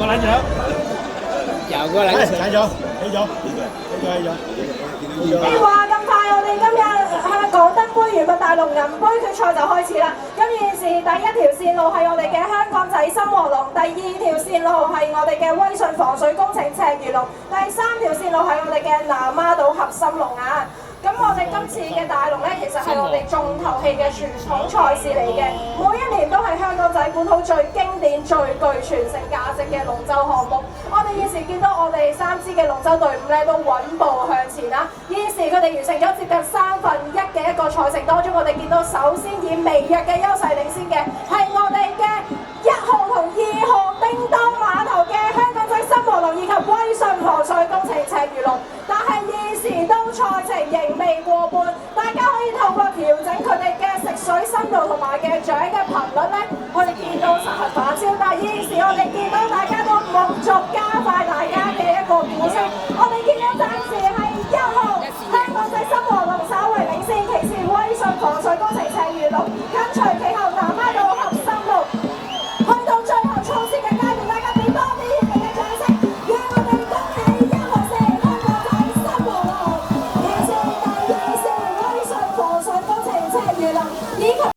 個撚樣，有個撚起咗，你話咁快，我哋今日香港燈杯與大龍銀杯決賽就開始啦。咁現時第一條線路係我哋嘅香港仔深和龍，第二條線路係我哋嘅威信防水工程赤魚龍，第三條線路係我哋嘅南丫島合心龍啊。咁我哋今次嘅大龍咧，其實係我哋重頭戲嘅傳統賽事嚟嘅，每一年都係香港仔本土最經典、最具傳承價值嘅龍舟項目。我哋現時見到我哋3支嘅龍舟隊伍咧，都穩步向前啦。現時佢哋完成咗接近1/3嘅一個賽程當中，我哋見到首先以微弱嘅優勢領先嘅係我哋嘅1號同2號叮當碼頭嘅香港仔深和龍以及威信防水工程赤魚龍，但係現時都賽程仍未過半，大家可以透過調整佢哋嘅食水深度同埋嘅掌嘅頻率咧，我哋見到實行反超。但係現時我哋見到大家都陸續加快大家嘅一個鼓聲，我哋見到暫時係1號香港仔深和龍稍為領先，其次威信防水工程